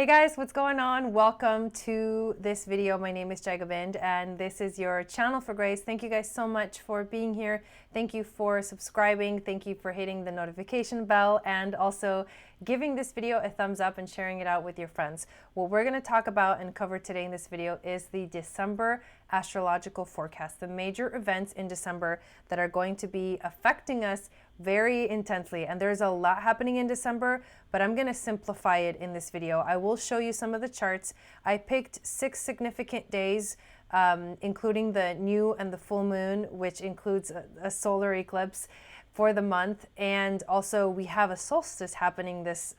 Hey guys, what's going on? Welcome to this video. My name is Gobind and this is your channel for grace. Thank you guys so much for being here. Thank you for subscribing. Thank you for hitting the notification bell and also giving this video a thumbs up and sharing it out with your friends. What we're going to talk about and cover today in this video is the December astrological forecast, the major events in December that are going to be affecting us very intensely. And there's a lot happening in December, but I'm going to simplify it in this video. I will show you some of the charts. I picked 6 significant days, including the new and the full moon, which includes a solar eclipse for the month. And also we have a solstice happening this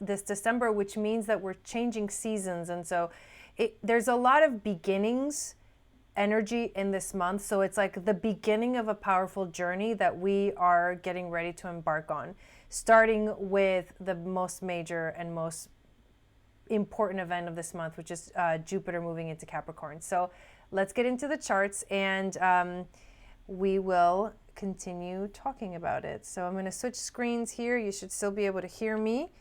December, which means that we're changing seasons. And so there's a lot of beginnings energy in this month. So it's like the beginning of a powerful journey that we are getting ready to embark on, starting with the most major and most important event of this month, which is Jupiter moving into Capricorn. So let's get into the charts and we will continue talking about it. So I'm going to switch screens here. You should still be able to hear me.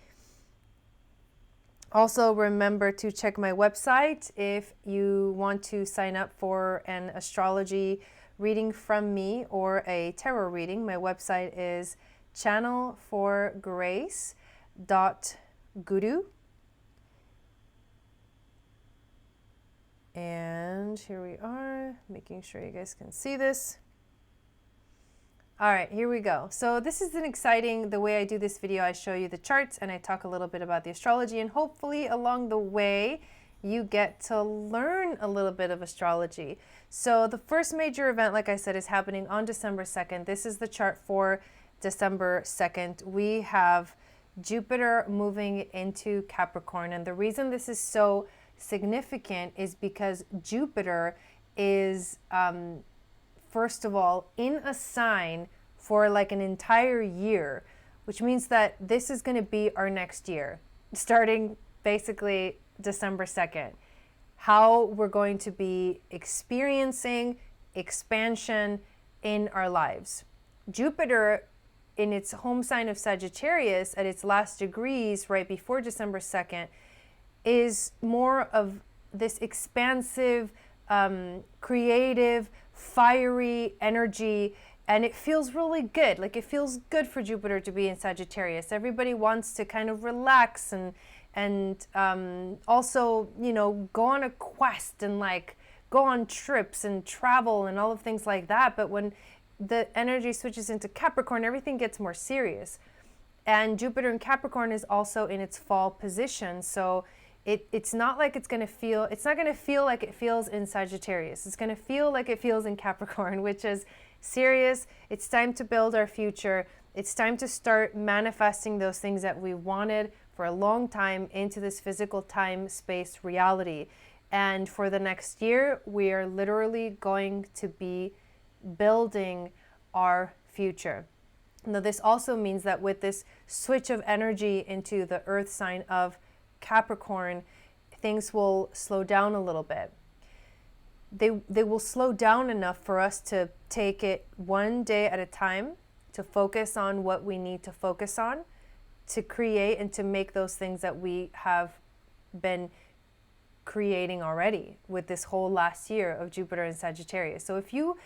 Also, remember to check my website if you want to sign up for an astrology reading from me or a tarot reading. My website is channelforgrace.guru. And here we are, making sure you guys can see this. All right, here we go. So this is the way I do this video, I show you the charts and I talk a little bit about the astrology, and hopefully along the way you get to learn a little bit of astrology. So the first major event, like I said, is happening on December 2nd. This is the chart for December 2nd. We have Jupiter moving into Capricorn, and the reason this is so significant is because Jupiter is first of all in a sign for like an entire year, which means that this is going to be our next year, starting basically December 2nd. How we're going to be experiencing expansion in our lives. Jupiter in its home sign of Sagittarius at its last degrees right before December 2nd is more of this expansive, creative, fiery energy, and it feels really good. Like, it feels good for Jupiter to be in Sagittarius. Everybody wants to kind of relax and also, you know, go on a quest and like go on trips and travel and all of things like that. But when the energy switches into Capricorn, everything gets more serious. And Jupiter in Capricorn is also in its fall position, so it's not like it's not going to feel like it feels in Sagittarius. It's going to feel like it feels in Capricorn, which is serious. It's time to build our future. It's time to start manifesting those things that we wanted for a long time into this physical time, space reality. And for the next year, we are literally going to be building our future. Now, this also means that with this switch of energy into the earth sign of Capricorn, things will slow down a little bit. They will slow down enough for us to take it one day at a time, to focus on what we need to focus on, to create and to make those things that we have been creating already with this whole last year of Jupiter in Sagittarius. So if you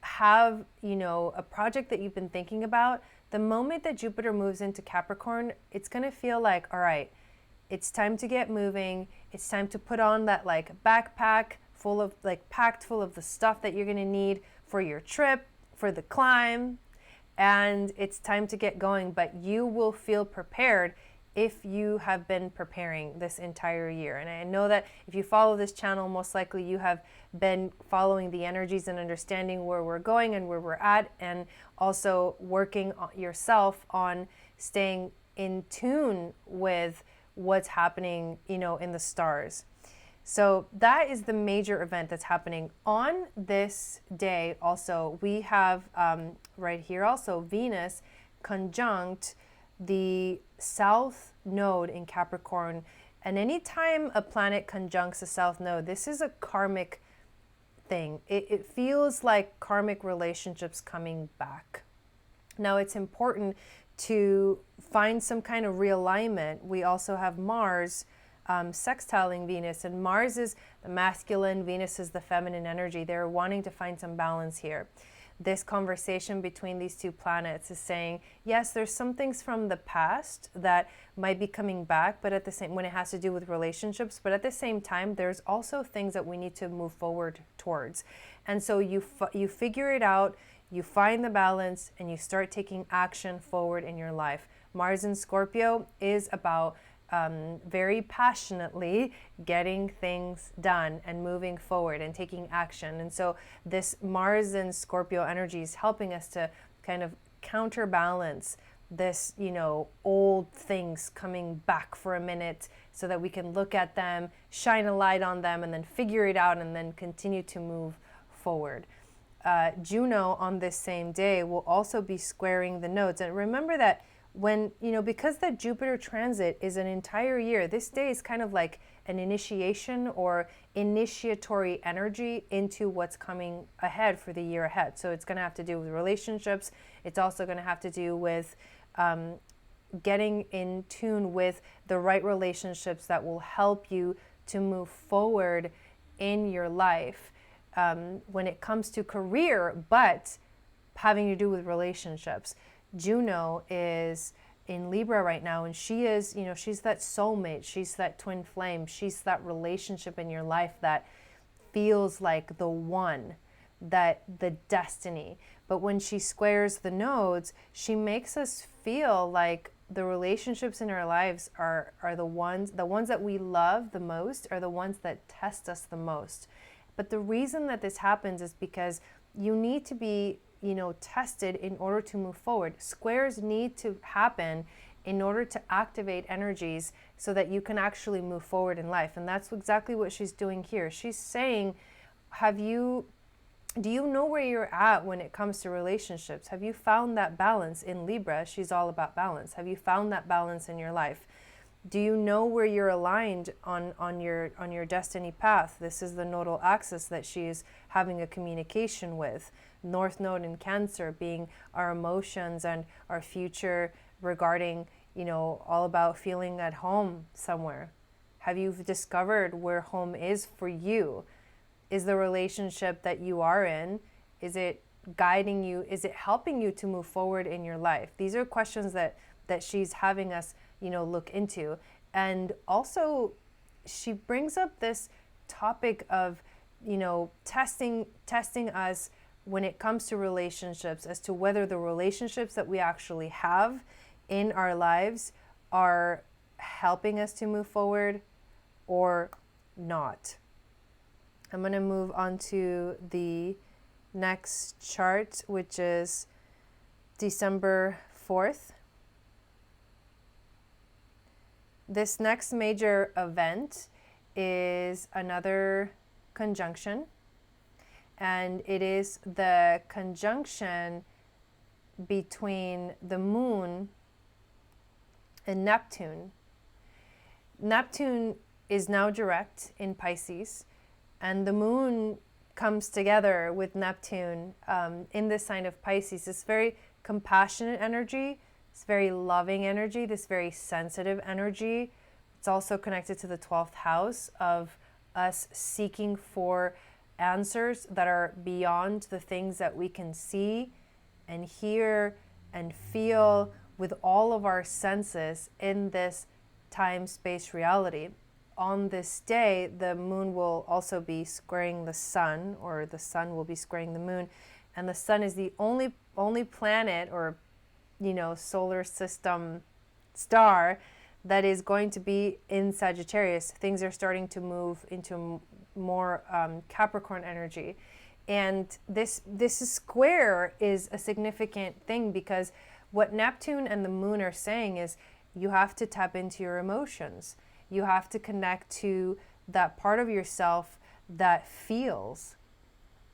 have, you know, a project that you've been thinking about, the moment that Jupiter moves into Capricorn, it's going to feel like, all right, it's time to get moving. It's time to put on that like backpack full of packed full of the stuff that you're going to need for your trip, for the climb, and it's time to get going. But you will feel prepared if you have been preparing this entire year. And I know that if you follow this channel, most likely you have been following the energies and understanding where we're going and where we're at, and also working on yourself on staying in tune with what's happening, you know, in the stars. So that is the major event that's happening on this day. Also, we have right here also Venus conjunct the south node in Capricorn. And anytime a planet conjuncts a south node, this is a karmic thing. It feels like karmic relationships coming back. Now, it's important to find some kind of realignment. We also have Mars sextiling Venus, and Mars is the masculine, Venus is the feminine energy. They're wanting to find some balance here. This conversation between these two planets is saying, yes, there's some things from the past that might be coming back, but at the same, when it has to do with relationships, but at the same time, there's also things that we need to move forward towards. And so you figure it out, you find the balance, and you start taking action forward in your life. Mars in Scorpio is about very passionately getting things done and moving forward and taking action. And so this Mars and Scorpio energy is helping us to kind of counterbalance this, you know, old things coming back for a minute so that we can look at them, shine a light on them, and then figure it out and then continue to move forward. Juno on this same day will also be squaring the nodes. And remember that when, you know, because the Jupiter transit is an entire year, this day is kind of like an initiation or initiatory energy into what's coming ahead for the year ahead. So it's going to have to do with relationships. It's also going to have to do with getting in tune with the right relationships that will help you to move forward in your life when it comes to career, but having to do with relationships. Juno is in Libra right now, and she is, you know, she's that soulmate, she's that twin flame, she's that relationship in your life that feels like the one, that the destiny. But when she squares the nodes, she makes us feel like the relationships in our lives are the ones that we love the most are the ones that test us the most. But the reason that this happens is because you need to be, you know, tested in order to move forward. Squares need to happen in order to activate energies so that you can actually move forward in life. And that's exactly what she's doing here. She's saying, do you know where you're at when it comes to relationships? Have you found that balance? In Libra, she's all about balance. Have you found that balance in your life? Do you know where you're aligned on your destiny path? This is the nodal axis that she's having a communication with. North Node in Cancer being our emotions and our future regarding, you know, all about feeling at home somewhere. Have you discovered where home is for you? Is the relationship that you are in, is it guiding you? Is it helping you to move forward in your life? These are questions that she's having us, you know, look into. And also she brings up this topic of, you know, testing us when it comes to relationships as to whether the relationships that we actually have in our lives are helping us to move forward or not. I'm going to move on to the next chart, which is December 4th. This next major event is another conjunction, and it is the conjunction between the moon and Neptune. Neptune is now direct in Pisces, and the moon comes together with Neptune in the sign of Pisces. This very compassionate energy, this very loving energy, this very sensitive energy. It's also connected to the 12th house of us seeking for answers that are beyond the things that we can see and hear and feel with all of our senses in this time-space reality. On this day, the moon will also be squaring the sun, or the sun will be squaring the moon, and the sun is the only planet or, you know, solar system star that is going to be in Sagittarius. Things are starting to move into more Capricorn energy, and this square is a significant thing because what Neptune and the moon are saying is you have to tap into your emotions. You have to connect to that part of yourself that feels.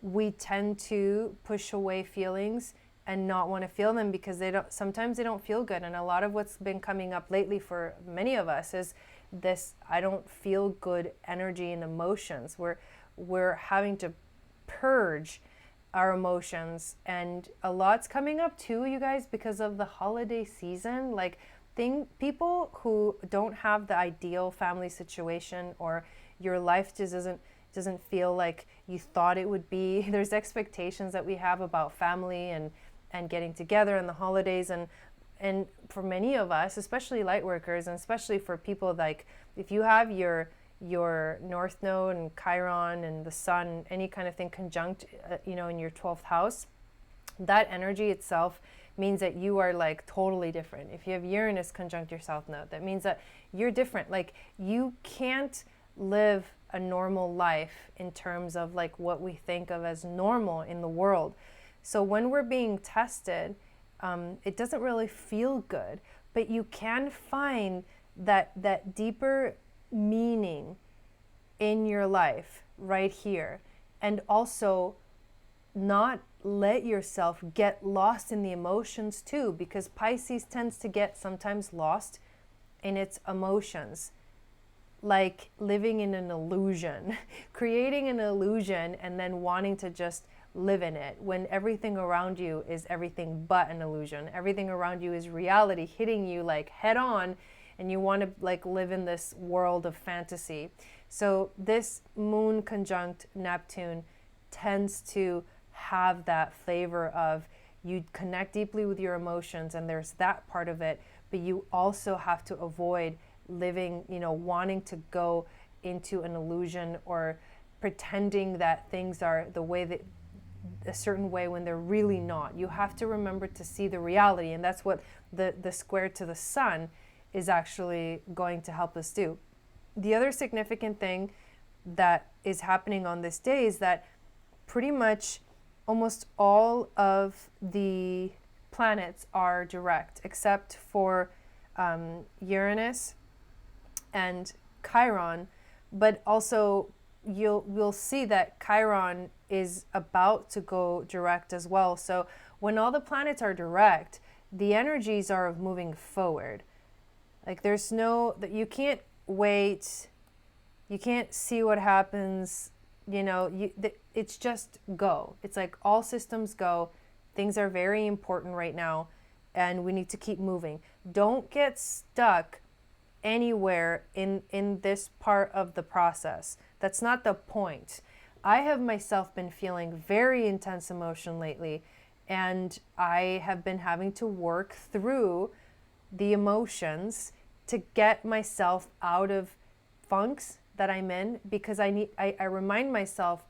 We tend to push away feelings and not want to feel them because sometimes they don't feel good. And a lot of what's been coming up lately for many of us is this I don't feel good energy and emotions. We're having to purge our emotions. And a lot's coming up too, you guys, because of the holiday season. Like people who don't have the ideal family situation, or your life just doesn't feel like you thought it would be. There's expectations that we have about family and getting together in the holidays, and for many of us, especially light workers, and especially for people like if you have your North Node and Chiron and the Sun, any kind of thing conjunct, in your 12th house, that energy itself means that you are like totally different. If you have Uranus conjunct your South Node, that means that you're different. Like you can't live a normal life in terms of like what we think of as normal in the world. So when we're being tested, it doesn't really feel good, but you can find that deeper meaning in your life right here, and also not let yourself get lost in the emotions too, because Pisces tends to get sometimes lost in its emotions, like living in an illusion, creating an illusion and then wanting to just live in it when everything around you is everything but an illusion. Everything around you is reality hitting you like head on, and you want to like live in this world of fantasy. So this moon conjunct Neptune tends to have that flavor of you connect deeply with your emotions, and there's that part of it, but you also have to avoid living, wanting to go into an illusion or pretending that things are the way that a certain way when they're really not. You have to remember to see the reality, and that's what the square to the sun is actually going to help us do. The other significant thing that is happening on this day is that pretty much almost all of the planets are direct, except for Uranus and Chiron, but also we'll see that Chiron is about to go direct as well. So when all the planets are direct, the energies are of moving forward. Like there's that you can't wait, you can't see what happens, it's just go. It's like all systems go. Things are very important right now, and we need to keep moving. Don't get stuck anywhere in this part of the process. That's not the point. I have myself been feeling very intense emotion lately, and I have been having to work through the emotions to get myself out of funks that I'm in, because I remind myself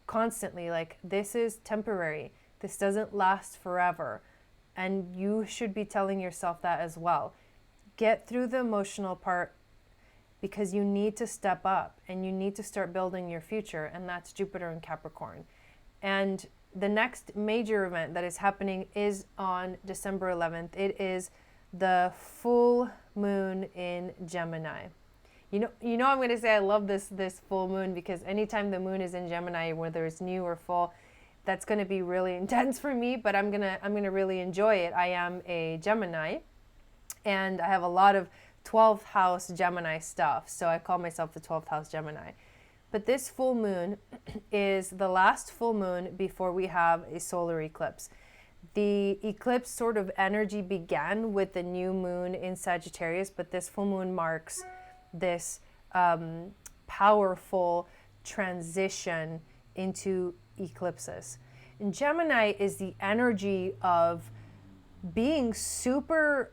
constantly, like, this is temporary. This doesn't last forever. And you should be telling yourself that as well. Get through the emotional part, because you need to step up and you need to start building your future, and that's Jupiter in Capricorn. And the next major event that is happening is on December 11th. It is the full moon in Gemini. I'm going to say I love this full moon, because anytime the moon is in Gemini, whether it's new or full, that's going to be really intense for me, but I'm going to really enjoy it. I am a Gemini, and I have a lot of 12th house Gemini stuff, so I call myself the 12th house Gemini. But this full moon is the last full moon before we have a solar eclipse. The eclipse sort of energy began with the new moon in Sagittarius, but this full moon marks this powerful transition into eclipses. And Gemini is the energy of being super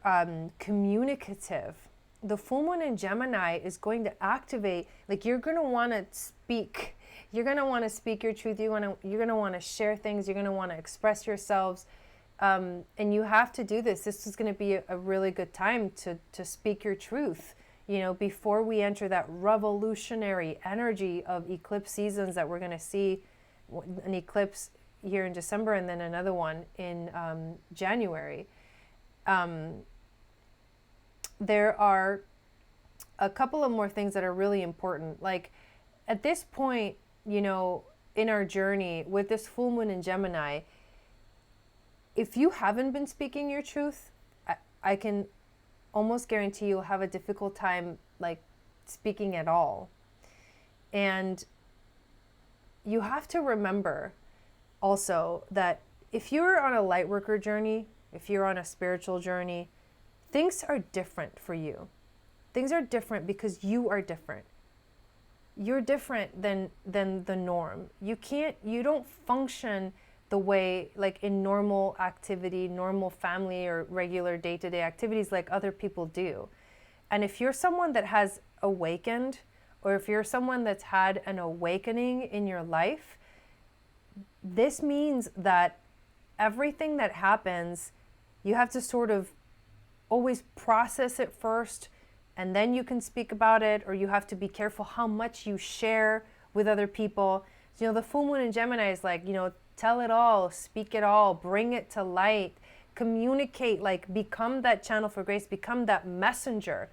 communicative. The full moon in Gemini is going to activate, like, you're going to want to speak. You're going to want to speak your truth. You're going to want to share things. You're going to want to express yourselves. And you have to do this. This is going to be a really good time to speak your truth, before we enter that revolutionary energy of eclipse seasons that we're going to see. An eclipse here in December, and then another one in January. There are a couple of more things that are really important. Like at this point, in our journey with this full moon in Gemini, if you haven't been speaking your truth, I can almost guarantee you'll have a difficult time like speaking at all. And you have to remember also that if you're on a light worker journey, if you're on a spiritual journey, things are different for you. Things are different because you are different. You're different than the norm. You don't function the way, like in normal activity, normal family or regular day-to-day activities like other people do. And if you're someone that has awakened, or if you're someone that's had an awakening in your life, this means that everything that happens, you have to sort of always process it first, and then you can speak about it, or you have to be careful how much you share with other people. You know, the full moon in Gemini is like, you know, tell it all, speak it all, bring it to light, communicate, like become that channel for grace, become that messenger.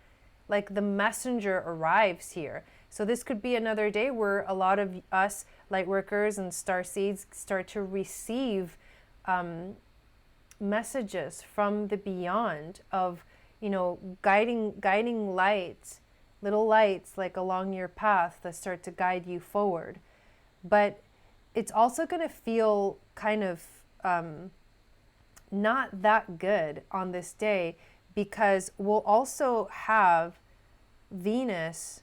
Like the messenger arrives here. So this could be another day where a lot of us light workers and star seeds start to receive messages from the beyond of, you know, guiding lights, little lights like along your path that start to guide you forward. But it's also going to feel kind of not that good on this day, because we'll also have Venus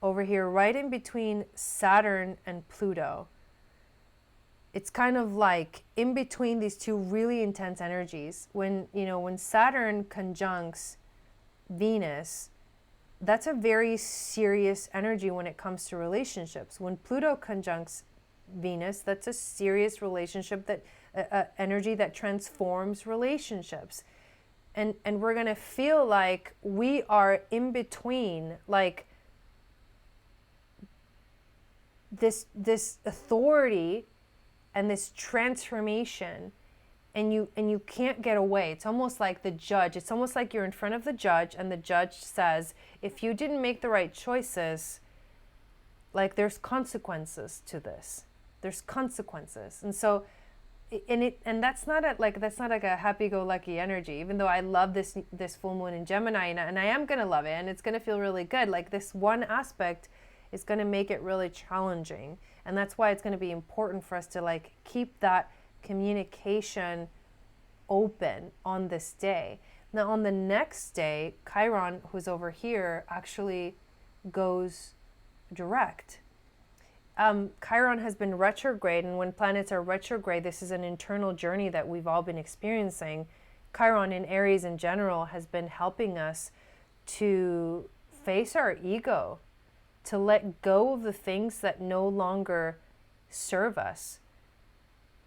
over here right in between Saturn and Pluto. It's kind of like in between these two really intense energies. When Saturn conjuncts Venus, that's a very serious energy when it comes to relationships. When Pluto conjuncts Venus, that's a serious relationship, that energy that transforms relationships. And we're going to feel like we are in between, like this authority and this transformation, and you can't get away. It's almost like the judge. It's almost like you're in front of the judge, and the judge says, if you didn't make the right choices, like there's consequences to this. There's consequences. And so that's not like a happy-go-lucky energy, even though I love this full moon in Gemini, and I am going to love it, and it's going to feel really good. Like this one aspect is going to make it really challenging, and that's why it's going to be important for us to like keep that communication open on this day. Now on the next day, Chiron, who's over here, actually goes direct. Chiron has been retrograde, and when planets are retrograde, this is an internal journey that we've all been experiencing. Chiron in Aries in general has been helping us to face our ego, to let go of the things that no longer serve us,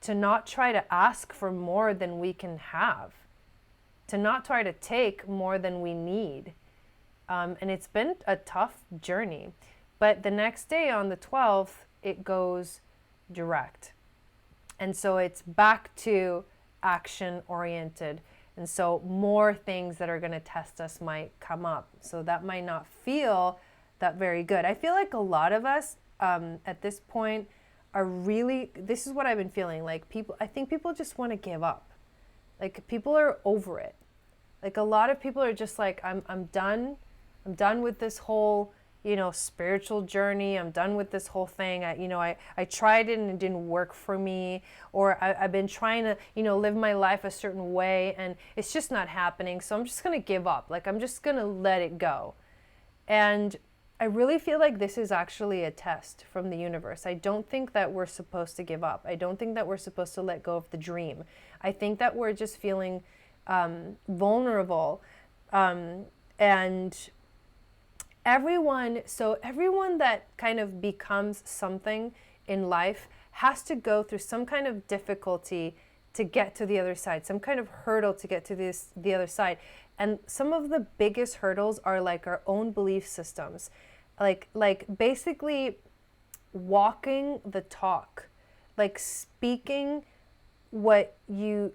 to not try to ask for more than we can have, to not try to take more than we need. And it's been a tough journey. But the next day on the 12th, it goes direct. And so it's back to action oriented. And so more things that are going to test us might come up. So that might not feel that very good. I feel like a lot of us at this point are really, this is what I've been feeling, like I think people just want to give up. Like people are over it. Like a lot of people are just like, I'm done with this whole, spiritual journey. I'm done with this whole thing. I tried it and it didn't work for me, or I've been trying to, live my life a certain way and it's just not happening. So I'm just going to give up. Like I'm just going to let it go. And I really feel like this is actually a test from the universe. I don't think that we're supposed to give up. I don't think that we're supposed to let go of the dream. I think that we're just feeling vulnerable. And everyone that kind of becomes something in life has to go through some kind of difficulty to get to the other side, some kind of hurdle to get to the other side. And some of the biggest hurdles are like our own belief systems, like basically walking the talk, like speaking what you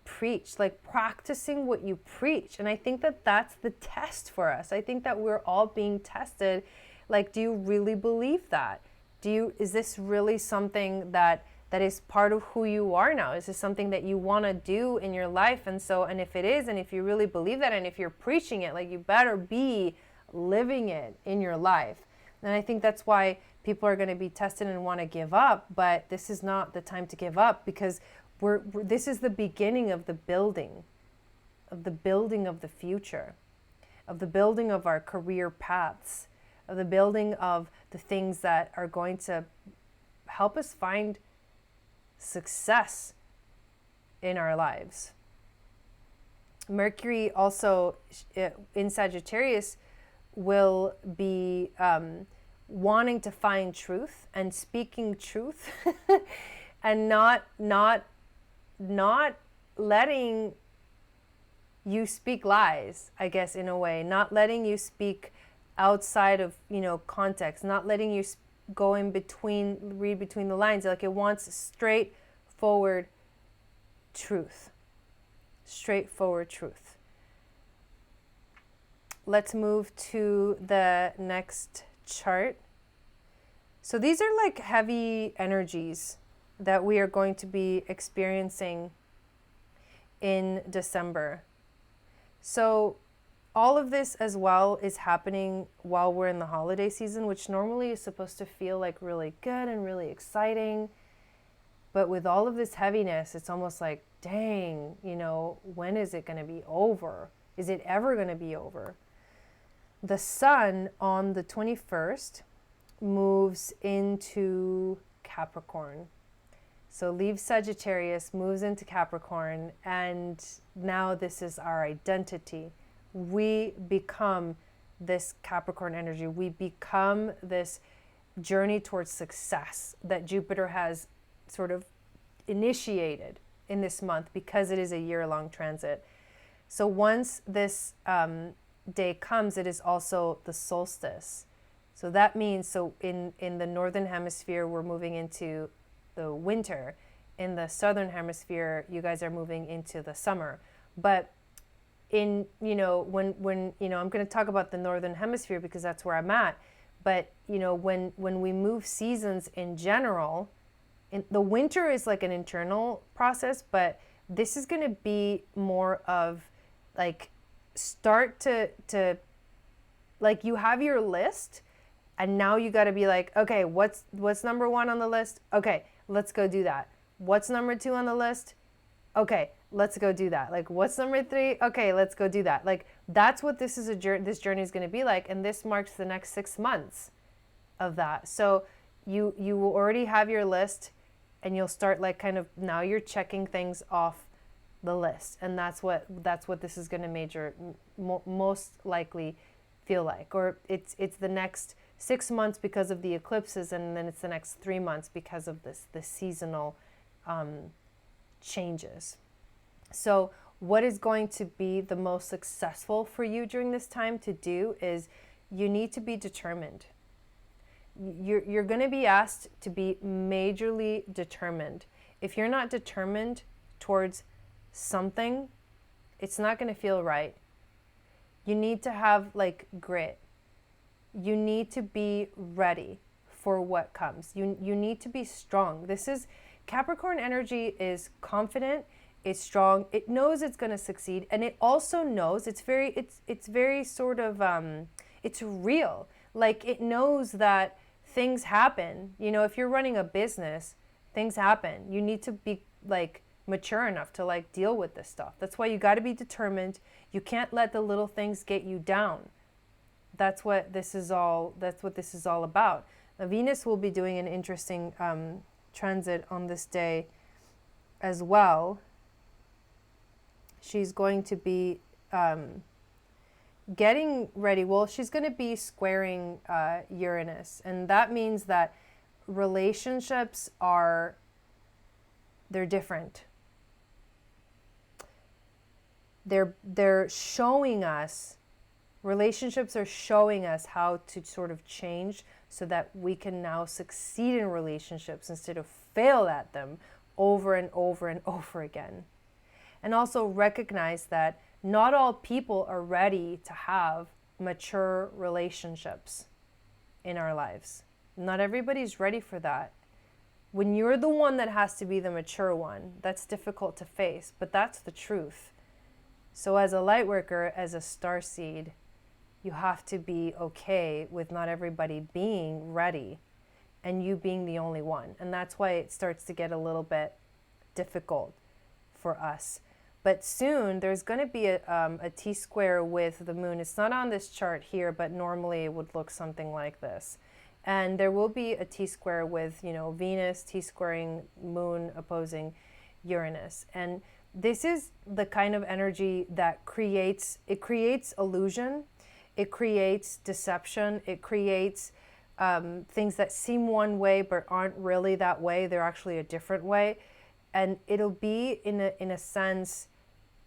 preach, like practicing what you preach. And I think that that's the test for us. I think that we're all being tested. Like, do you really believe that? Is this really something that is part of who you are now? Is this something that you want to do in your life? And if it is, and if you really believe that, and if you're preaching it, like you better be living it in your life. And I think that's why people are going to be tested and want to give up, but this is not the time to give up, because this is the beginning of the building of the future, of the building of our career paths, of the building of the things that are going to help us find success in our lives. Mercury also in Sagittarius will be wanting to find truth and speaking truth and not letting you speak lies, I guess, in a way, not letting you speak outside of, context, not letting you go in between, read between the lines. Like, it wants straightforward truth. Straightforward truth. Let's move to the next chart. So these are like heavy energies that we are going to be experiencing in December. So all of this as well is happening while we're in the holiday season, which normally is supposed to feel like really good and really exciting. But with all of this heaviness, it's almost like, dang, when is it going to be over? Is it ever going to be over? The sun on the 21st moves into Capricorn. So leaves Sagittarius, moves into Capricorn, and now this is our identity. We become this Capricorn energy. We become this journey towards success that Jupiter has sort of initiated in this month, because it is a year-long transit. So once this day comes, it is also the solstice. So that means, in the northern hemisphere, we're moving into the winter. In the southern hemisphere, you guys are moving into the summer. But when I'm going to talk about the northern hemisphere because that's where I'm at. But when we move seasons in general, the winter is like an internal process, but this is going to be more of like start to like, you have your list, and now you got to be like, okay, what's number 1 on the list? Okay, let's go do that. What's number 2 on the list? Okay, let's go do that. Like, what's number 3? Okay, let's go do that. Like, that's what this journey is going to be like, and this marks the next 6 months of that. So you will already have your list, and you'll start like kind of, now you're checking things off the list, and that's what this is going to most likely feel like. Or it's the next 6 months because of the eclipses, and then it's the next 3 months because of the seasonal changes. So what is going to be the most successful for you during this time to do is you need to be determined. You're going to be asked to be majorly determined. If you're not determined towards something, it's not going to feel right. You need to have like grit. You need to be ready for what comes. You need to be strong. Capricorn energy is confident, it's strong, it knows it's going to succeed, and it also knows it's very sort of it's real. Like, it knows that things happen. If you're running a business, things happen. You need to be like mature enough to like deal with this stuff. That's why you got to be determined. You can't let the little things get you down. That's what this is all about. Now, Venus will be doing an interesting transit on this day as well. She's going to be getting ready. Well, she's going to be squaring Uranus, and that means that relationships they're different. They're showing us, relationships are showing us how to sort of change so that we can now succeed in relationships instead of fail at them over and over and over again. And also recognize that not all people are ready to have mature relationships in our lives. Not everybody's ready for that. When you're the one that has to be the mature one, that's difficult to face, but that's the truth. So as a light worker, as a starseed, you have to be okay with not everybody being ready and you being the only one. And that's why it starts to get a little bit difficult for us. But soon there's going to be a T-square with the moon. It's not on this chart here, but normally it would look something like this. And there will be a T-square with, you know, Venus T-squaring moon opposing Uranus. And this is the kind of energy that creates illusion, it creates deception, it creates things that seem one way but aren't really that way. They're actually a different way. And it'll be in a sense,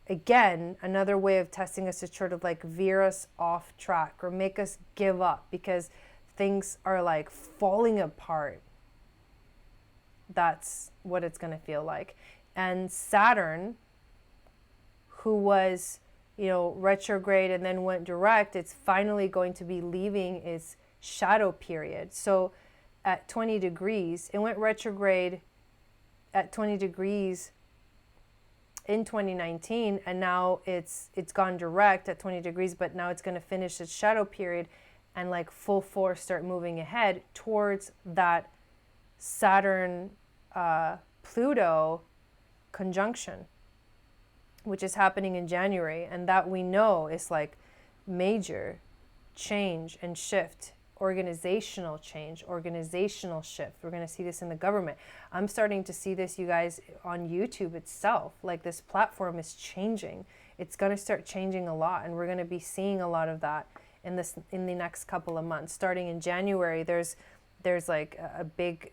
again, another way of testing us to sort of like veer us off track or make us give up because things are like falling apart. That's what it's going to feel like. And Saturn, who was, you know, retrograde and then went direct, it's finally going to be leaving its shadow period. So at 20 degrees, it went retrograde at 20 degrees in 2019, and now it's gone direct at 20 degrees, but now it's going to finish its shadow period and like full force start moving ahead towards that Saturn Pluto conjunction, which is happening in January. And that we know is like major change and shift, organizational change, organizational shift. We're going to see this in the government. I'm starting to see this, you guys, on YouTube itself. Like this platform is changing. It's going to start changing a lot, and we're going to be seeing a lot of that in the next couple of months. Starting in January, there's like a big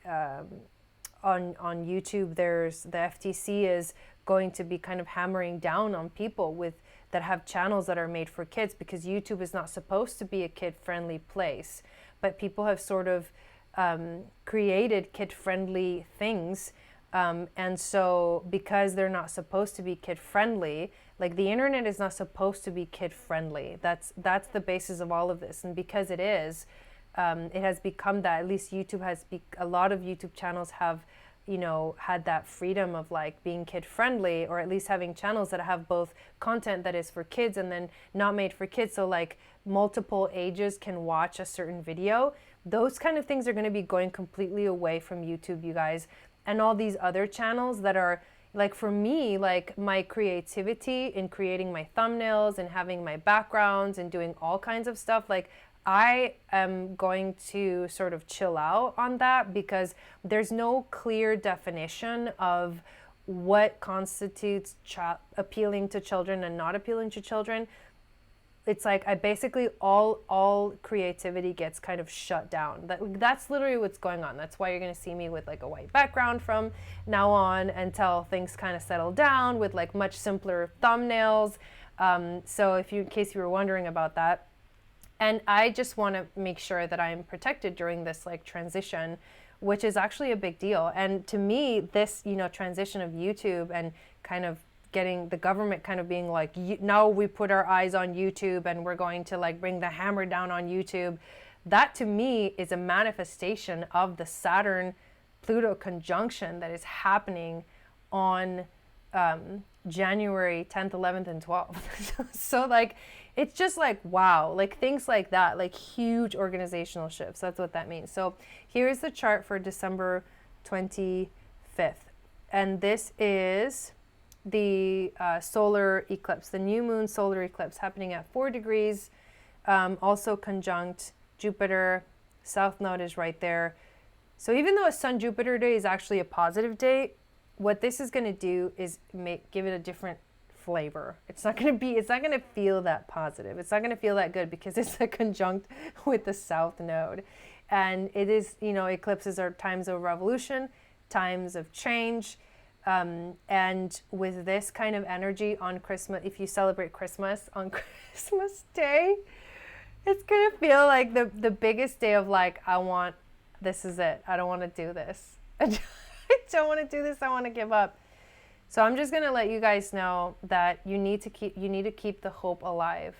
on YouTube. There's the FTC is going to be kind of hammering down on people that have channels that are made for kids, because YouTube is not supposed to be a kid-friendly place, but people have sort of created kid-friendly things, and so because they're not supposed to be kid-friendly, like the internet is not supposed to be kid-friendly. That's the basis of all of this, and because it is, it has become that. At least YouTube has a lot of YouTube channels have, you know, had that freedom of like being kid friendly, or at least having channels that have both content that is for kids and then not made for kids. So like multiple ages can watch a certain video. Those kind of things are going to be going completely away from YouTube, you guys. And all these other channels that are like, for me, like my creativity in creating my thumbnails and having my backgrounds and doing all kinds of stuff, like I am going to sort of chill out on that, because there's no clear definition of what constitutes appealing to children and not appealing to children. It's like I basically all creativity gets kind of shut down. That's literally what's going on. That's why you're going to see me with like a white background from now on until things kind of settle down, with like much simpler thumbnails. So in case you were wondering about that. And I just want to make sure that I'm protected during this like transition, which is actually a big deal. And to me, this, you know, transition of YouTube and kind of getting the government kind of being like, now we put our eyes on YouTube and we're going to like bring the hammer down on YouTube. That to me is a manifestation of the Saturn Pluto conjunction that is happening on January 10th, 11th, and 12th. So like, it's just like, wow, like things like that, like huge organizational shifts. That's what that means. So here's the chart for December 25th. And this is the solar eclipse, the new moon solar eclipse happening at 4 degrees, also conjunct Jupiter. South node is right there. So even though a Sun-Jupiter day is actually a positive day, what this is going to do is give it a different flavor. It's not going to feel that positive. It's not going to feel that good, because it's a conjunct with the South node. And it is, you know, eclipses are times of revolution, times of change. And with this kind of energy on Christmas, if you celebrate Christmas on Christmas Day, it's going to feel like the biggest day of like, this is it. I don't want to do this. I don't want to do this. I want to give up. So I'm just going to let you guys know that you need to keep the hope alive.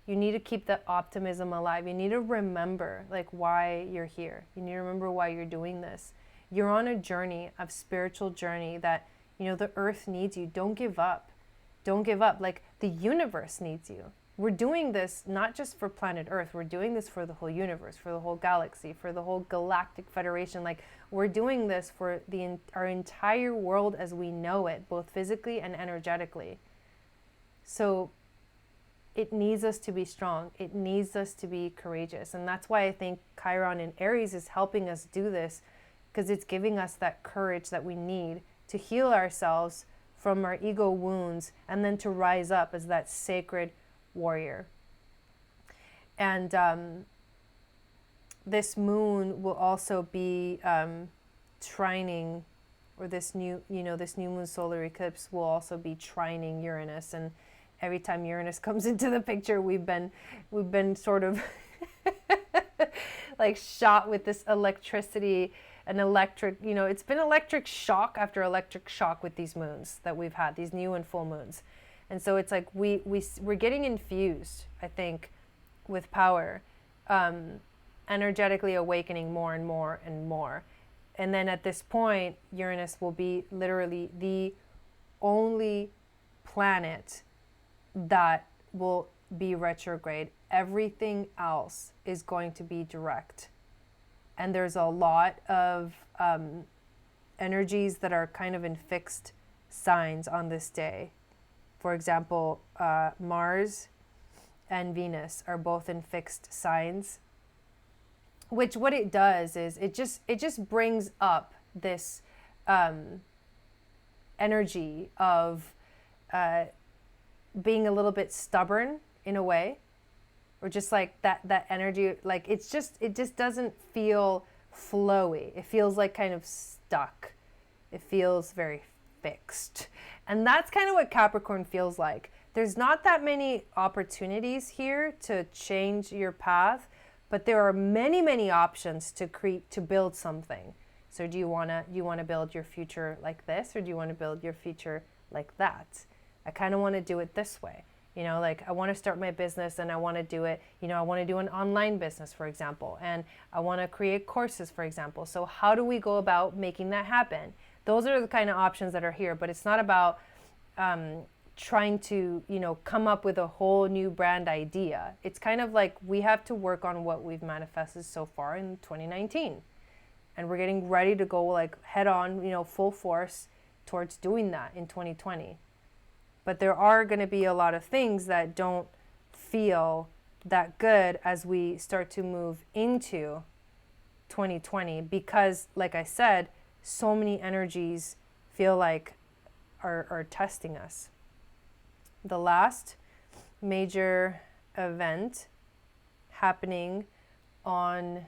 You need to keep the optimism alive. You need to remember like why you're here. You need to remember why you're doing this. You're on a journey, of spiritual journey that, you know, the earth needs you. Don't give up. Don't give up. Like the universe needs you. we're doing this not just for planet Earth, we're doing this for the whole universe, for the whole galaxy, for the whole galactic federation. Like, we're doing this for our entire world as we know it, both physically and energetically. So it needs us to be strong. It needs us to be courageous. And that's why I think Chiron in Aries is helping us do this, because it's giving us that courage that we need to heal ourselves from our ego wounds and then to rise up as that sacred warrior. And this moon will also be trining, or this new moon solar eclipse will also be trining Uranus. And every time Uranus comes into the picture, we've been sort of like shot with this electricity, an electric, it's been electric shock after electric shock with these moons that we've had, these new and full moons. And so it's like we're getting infused, I think, with power, energetically awakening more and more and more. And then at this point, Uranus will be literally the only planet that will be retrograde. Everything else is going to be direct. And there's a lot of energies that are kind of in fixed signs on this day. For example, Mars and Venus are both in fixed signs, which what it does is it just brings up this energy of being a little bit stubborn in a way, or just like that energy, like it just doesn't feel flowy. It feels like kind of stuck. It feels very fixed. And that's kind of what Capricorn feels like. There's not that many opportunities here to change your path, but there are many, many options to build something. So do you want to build your future like this, or do you want to build your future like that? I kind of want to do it this way. Like I want to start my business and I want to do it, I want to do an online business, for example, and I want to create courses, for example. So how do we go about making that happen? Those are the kind of options that are here, but it's not about trying to, come up with a whole new brand idea. It's kind of like we have to work on what we've manifested so far in 2019. And we're getting ready to go like head on, full force towards doing that in 2020. But there are going to be a lot of things that don't feel that good as we start to move into 2020, because, like I said, so many energies feel like are testing us. The last major event happening on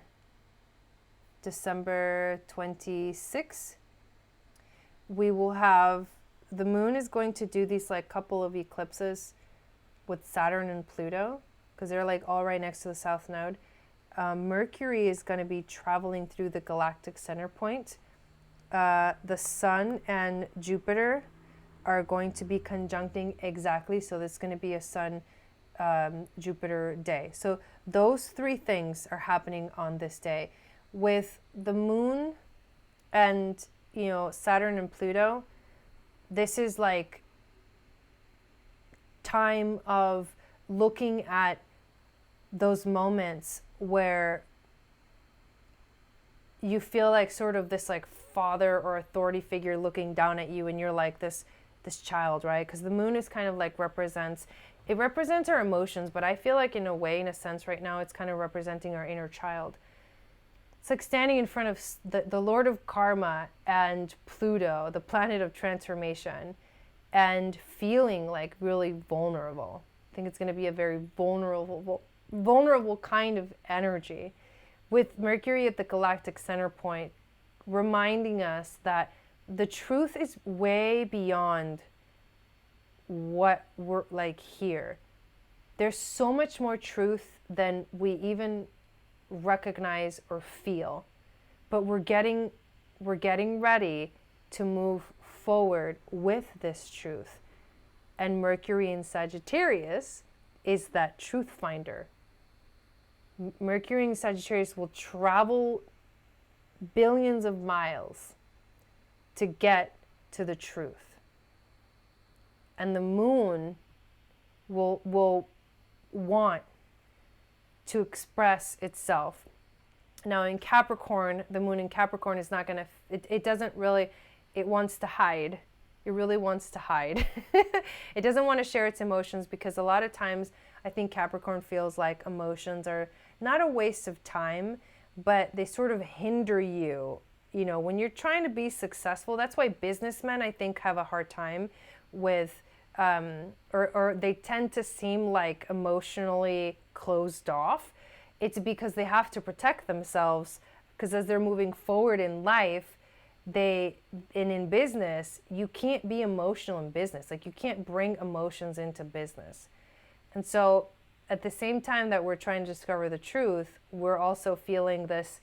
December 26th, we will have, the moon is going to do these like couple of eclipses with Saturn and Pluto, because they're like all right next to the south node. Mercury is going to be traveling through the galactic center point. The Sun and Jupiter are going to be conjuncting exactly, so there's going to be a Sun Jupiter day. So those three things are happening on this day. With the moon and Saturn and Pluto, this is like time of looking at those moments where you feel like sort of this like father or authority figure looking down at you, and you're like this child, right? Because the moon is kind of like represents our emotions, but I feel like in a sense right now it's kind of representing our inner child. It's like standing in front of the Lord of Karma and Pluto, the planet of transformation, and feeling like really vulnerable. I think it's going to be a very vulnerable kind of energy, with Mercury at the galactic center point, reminding us that the truth is way beyond what we're like here. There's so much more truth than we even recognize or feel, but we're getting ready to move forward with this truth. And Mercury in Sagittarius is that truth finder. Mercury in Sagittarius will travel billions of miles to get to the truth. And the moon will want to express itself. Now in Capricorn, the moon in Capricorn is not going to, it doesn't really, it wants to hide. It really wants to hide. It doesn't want to share its emotions, because a lot of times I think Capricorn feels like emotions are not a waste of time, but they sort of hinder you. You know, when you're trying to be successful, that's why businessmen, I think, have a hard time with, or they tend to seem like emotionally closed off. It's because they have to protect themselves, because as they're moving forward in life, in business, you can't be emotional in business. Like, you can't bring emotions into business. And so at the same time that we're trying to discover the truth, we're also feeling this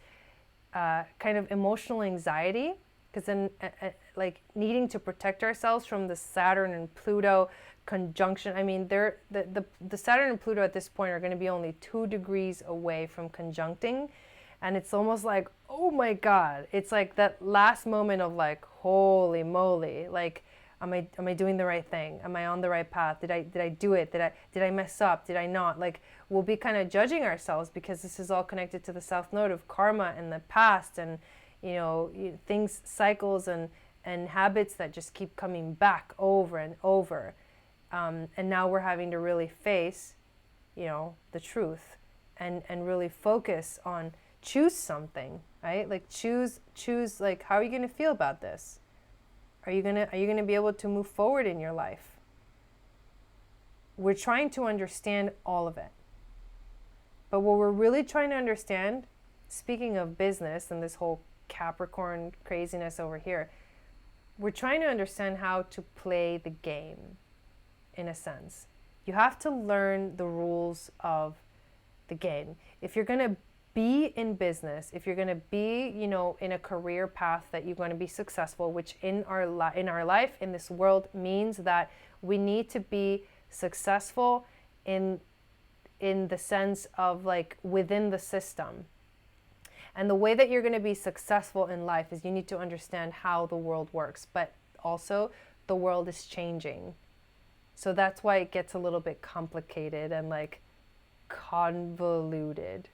kind of emotional anxiety, because then like needing to protect ourselves from the Saturn and Pluto conjunction. I mean, the Saturn and Pluto at this point are going to be only 2 degrees away from conjuncting. And it's almost like, oh my God, it's like that last moment of like, holy moly, like, am I doing the right thing? Am I on the right path? Did I do it? Did I mess up? Did I not? Like, we'll be kind of judging ourselves, because this is all connected to the South Node of karma and the past, and things, cycles and habits that just keep coming back over and over. And now we're having to really face, the truth, and really focus on, choose something, right? Like choose, like, how are you going to feel about this? Are you going to be able to move forward in your life? We're trying to understand all of it. But what we're really trying to understand, speaking of business and this whole Capricorn craziness over here, we're trying to understand how to play the game, in a sense. You have to learn the rules of the game. If you're going to be in business, if you're going to be, in a career path that you're going to be successful, which in our life, in this world, means that we need to be successful in the sense of like within the system. And the way that you're going to be successful in life is you need to understand how the world works, but also the world is changing. So that's why it gets a little bit complicated and like convoluted.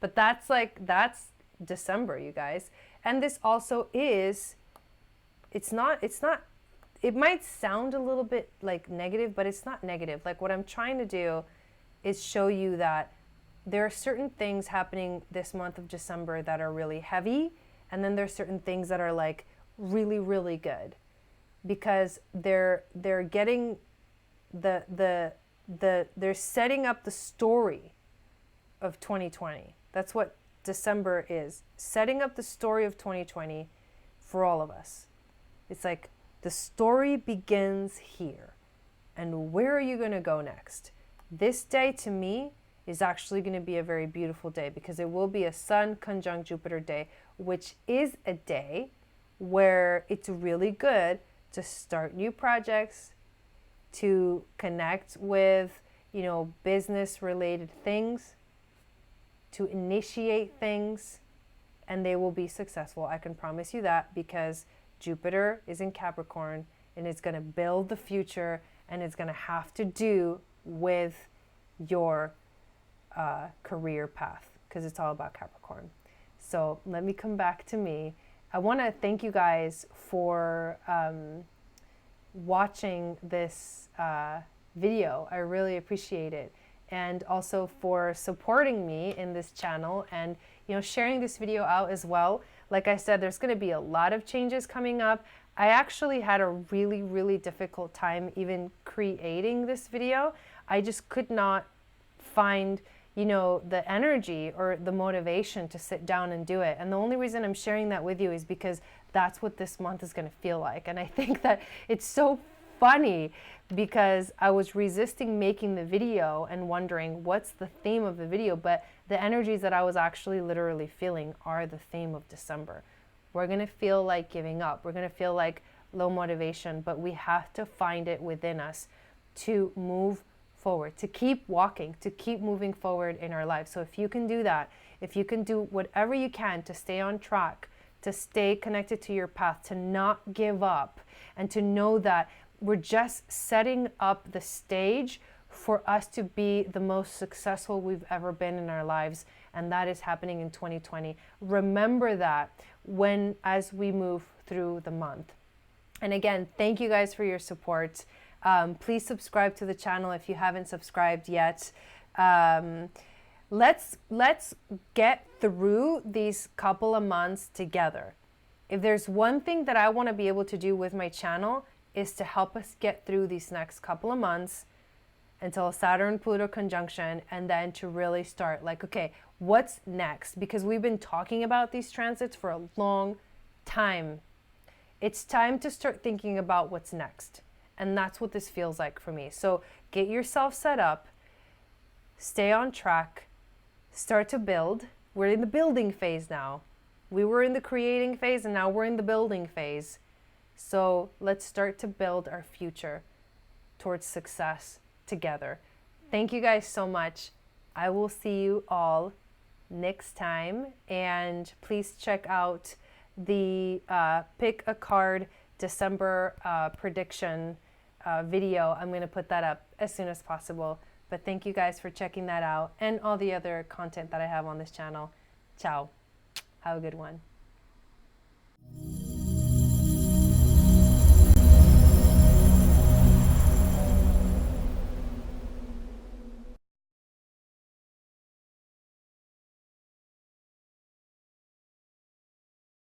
But that's December, you guys. And this also is, it might sound a little bit like negative, but it's not negative. Like, what I'm trying to do is show you that there are certain things happening this month of December that are really heavy. And then there's certain things that are like really, really good, because they're getting they're setting up the story of 2020. That's what December is, setting up the story of 2020 for all of us. It's like the story begins here, and where are you going to go next? This day to me is actually going to be a very beautiful day, because it will be a Sun conjunct Jupiter day, which is a day where it's really good to start new projects, to connect with, business related things, to initiate things, and they will be successful. I can promise you that, because Jupiter is in Capricorn, and it's going to build the future, and it's going to have to do with your career path, because it's all about Capricorn. So let me come back to me. I want to thank you guys for watching this video. I really appreciate it. And also for supporting me in this channel, and sharing this video out as well. Like I said, there's going to be a lot of changes coming up. I actually had a really, really difficult time even creating this video. I just could not find, the energy or the motivation to sit down and do it. And the only reason I'm sharing that with you is because that's what this month is going to feel like. And I think that it's so funny, because I was resisting making the video and wondering what's the theme of the video, but the energies that I was actually literally feeling are the theme of December. We're going to feel like giving up. We're going to feel like low motivation, but we have to find it within us to move forward, to keep walking, to keep moving forward in our life. So if you can do that, if you can do whatever you can to stay on track, to stay connected to your path, to not give up, and to know that we're just setting up the stage for us to be the most successful we've ever been in our lives, and that is happening in 2020. Remember that as we move through the month. And again, thank you guys for your support. Please subscribe to the channel if you haven't subscribed yet. Let's get through these couple of months together. If there's one thing that I want to be able to do with my channel, is to help us get through these next couple of months until Saturn-Pluto conjunction, and then to really start like, okay, what's next? Because we've been talking about these transits for a long time. It's time to start thinking about what's next. And that's what this feels like for me. So get yourself set up, stay on track, start to build. We're in the building phase now. We were in the creating phase, and now we're in the building phase. So let's start to build our future towards success together. Thank you guys so much. I will see you all next time. And please check out the pick a card December prediction video. I'm going to put that up as soon as possible. But thank you guys for checking that out and all the other content that I have on this channel. Ciao. Have a good one.